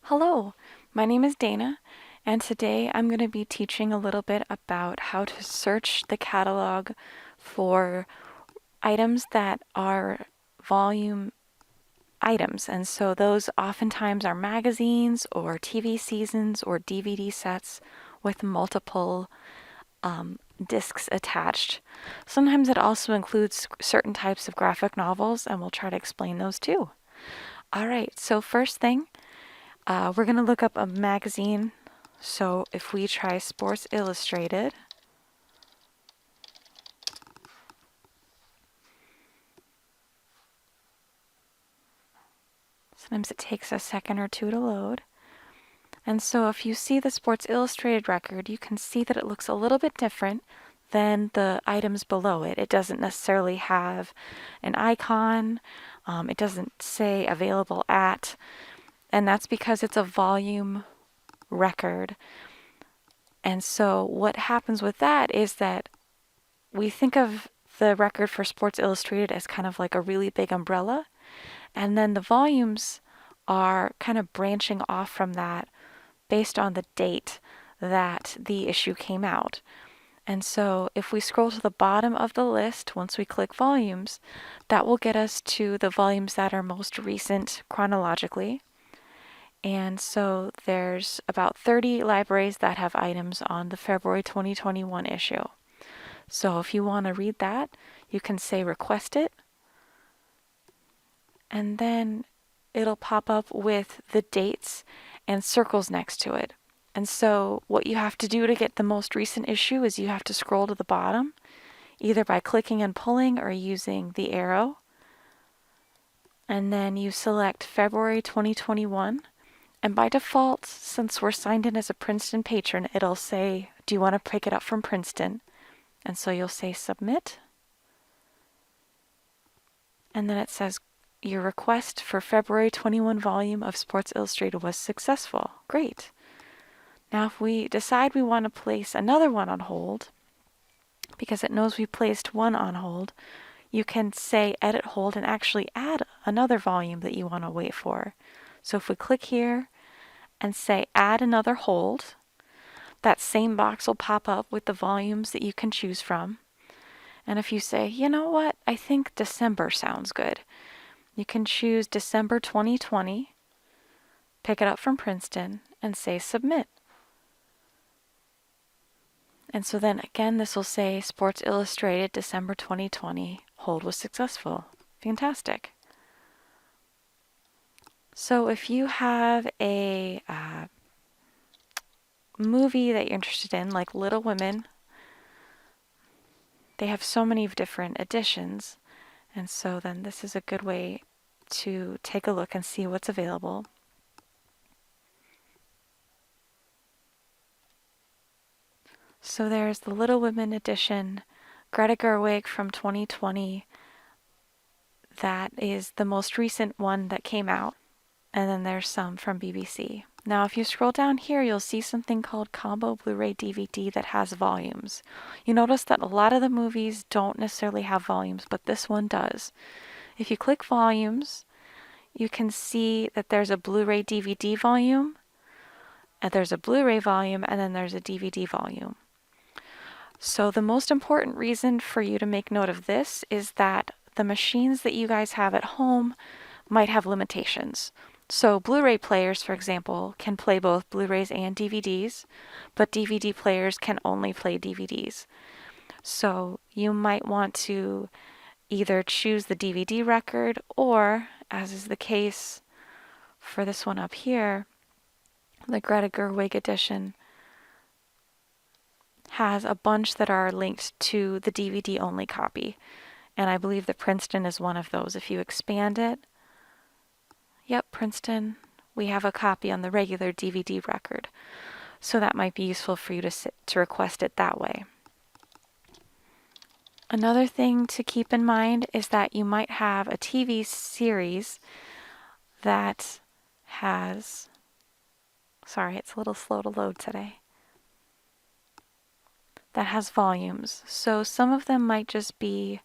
Hello, my name is Dana, and today I'm going to be teaching a little bit about how to search the catalog for items that are volume items. And so those oftentimes are magazines or TV seasons or DVD sets with multiple discs attached. Sometimes it also includes certain types of graphic novels, and we'll try to explain those too. All right, so first thing, we're going to look up a magazine. So if we try Sports Illustrated, sometimes it takes a second or two to load. And so if you see the Sports Illustrated record, you can see that it looks a little bit different than the items below it. It doesn't necessarily have an icon. It doesn't say available at, and that's because it's a volume record. And so what happens with that is that we think of the record for Sports Illustrated as kind of like a really big umbrella, and then the volumes are kind of branching off from that based on the date that the issue came out. And so if we scroll to the bottom of the list, once we click volumes, that will get us to the volumes that are most recent chronologically. And so there's about 30 libraries that have items on the February 2021 issue. So if you want to read that, you can say request it, and then it'll pop up with the dates and circles next to it. And so what you have to do to get the most recent issue is you have to scroll to the bottom, either by clicking and pulling or using the arrow. And then you select February 2021. And by default, since we're signed in as a Princeton patron, it'll say, do you want to pick it up from Princeton? And so you'll say submit. And then it says your request for February 21 volume of Sports Illustrated was successful. Great. Now if we decide we want to place another one on hold, because it knows we placed one on hold, you can say edit hold and actually add another volume that you want to wait for. So if we click here and say add another hold, that same box will pop up with the volumes that you can choose from. And if you say, you know what, I think December sounds good, you can choose December 2020, pick it up from Princeton, and say submit. And so then again, this will say Sports Illustrated December 2020, hold was successful. Fantastic. So if you have a movie that you're interested in, like Little Women, they have so many different editions. And so then this is a good way to take a look and see what's available. So there's the Little Women edition, Greta Gerwig from 2020. That is the most recent one that came out. And then there's some from BBC. Now, if you scroll down here, you'll see something called Combo Blu-ray DVD that has volumes. You notice that a lot of the movies don't necessarily have volumes, but this one does. If you click volumes, you can see that there's a Blu-ray DVD volume, and there's a Blu-ray volume, and then there's a DVD volume. So the most important reason for you to make note of this is that the machines that you guys have at home might have limitations. So Blu-ray players, for example, can play both Blu-rays and DVDs, but DVD players can only play DVDs. So you might want to either choose the DVD record or, as is the case for this one up here, the Greta Gerwig edition has a bunch that are linked to the DVD only copy. And I believe that Princeton is one of those. If you expand it, yep, Princeton, we have a copy on the regular DVD record. So that might be useful for you to request it that way. Another thing to keep in mind is that you might have a TV series that has, sorry, it's a little slow to load today, that has volumes. So some of them might just be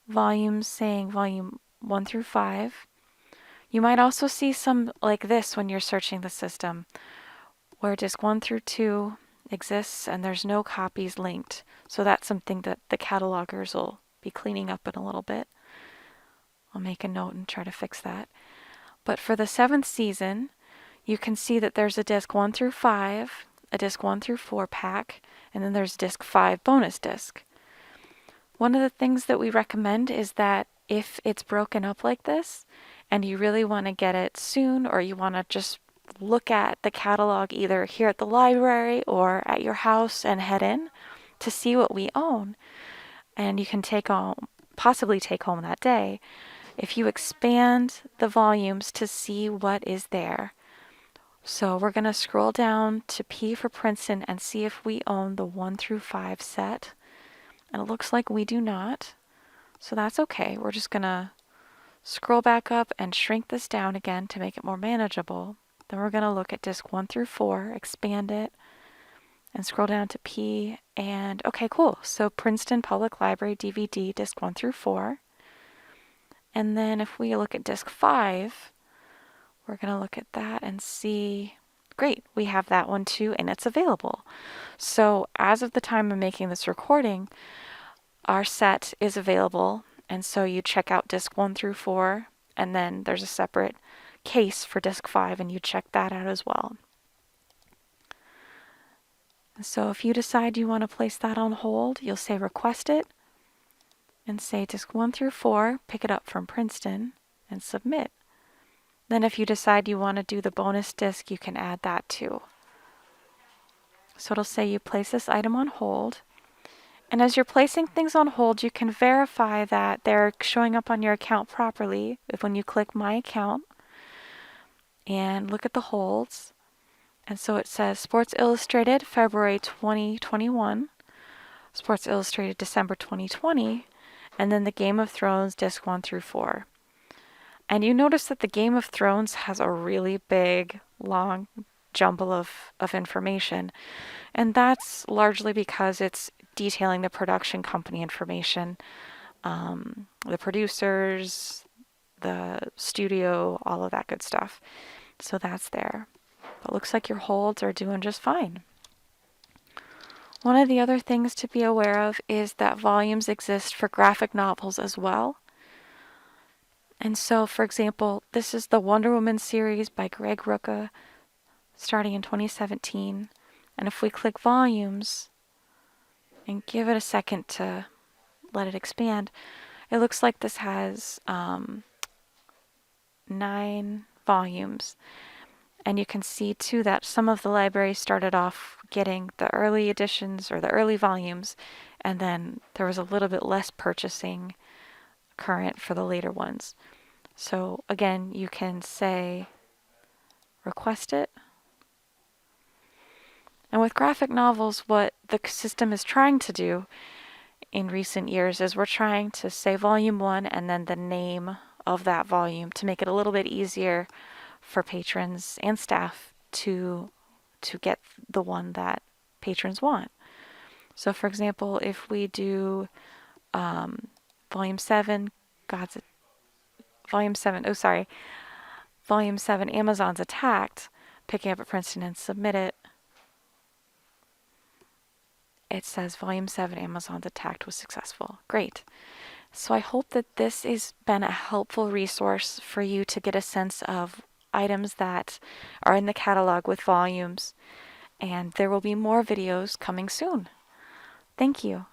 volumes saying volume 1 through 5. You might also see some like this when you're searching the system, where disk 1 through 2 exists and there's no copies linked. So that's something that the catalogers will be cleaning up in a little bit. I'll make a note and try to fix that. But for the 7th season, you can see that there's a disc 1 through 5, a disc 1 through 4 pack, and then there's disc 5 bonus disc. One of the things that we recommend is that if it's broken up like this and you really want to get it soon, or you want to just look at the catalog either here at the library or at your house and head in to see what we own, and you can possibly take home that day, if you expand the volumes to see what is there. So we're going to scroll down to P for Princeton and see if we own the 1 through 5 set. And it looks like we do not. So that's okay. We're just going to scroll back up and shrink this down again to make it more manageable. Then we're going to look at disc 1 through 4, expand it, and scroll down to P. And okay, cool. So Princeton Public Library DVD, disc 1 through 4. And then if we look at disc 5, we're going to look at that and see, great, we have that one too, and it's available. So as of the time of making this recording, our set is available. And so you check out disc 1 through 4, and then there's a separate case for disc 5, and you check that out as well. So if you decide you want to place that on hold, you'll say request it and say disc 1 through 4, pick it up from Princeton, and submit. Then if you decide you want to do the bonus disc, you can add that too. So it'll say you place this item on hold. And as you're placing things on hold, you can verify that they're showing up on your account properly when you click My Account and look at the holds. And so it says Sports Illustrated February 2021, Sports Illustrated December 2020, and then the Game of Thrones disc 1 through 4. And you notice that the Game of Thrones has a really big, long jumble of information. And that's largely because it's detailing the production company information, the producers, the studio, all of that good stuff. So that's there. But looks like your holds are doing just fine. One of the other things to be aware of is that volumes exist for graphic novels as well. And so, for example, this is the Wonder Woman series by Greg Rucka, starting in 2017. And if we click volumes and give it a second to let it expand, it looks like this has 9 volumes. And you can see too that some of the libraries started off getting the early editions or the early volumes, and then there was a little bit less purchasing current for the later ones. So again, you can say request it. And with graphic novels, what the system is trying to do in recent years is we're trying to say volume 1 and then the name of that volume to make it a little bit easier for patrons and staff to get the one that patrons want. So for example, if we do volume 7, volume 7, Amazon's Attacked, picking up at Princeton and submit it, it says volume 7, Amazon's Attacked was successful. Great. So I hope that this has been a helpful resource for you to get a sense of items that are in the catalog with volumes, and there will be more videos coming soon. Thank you.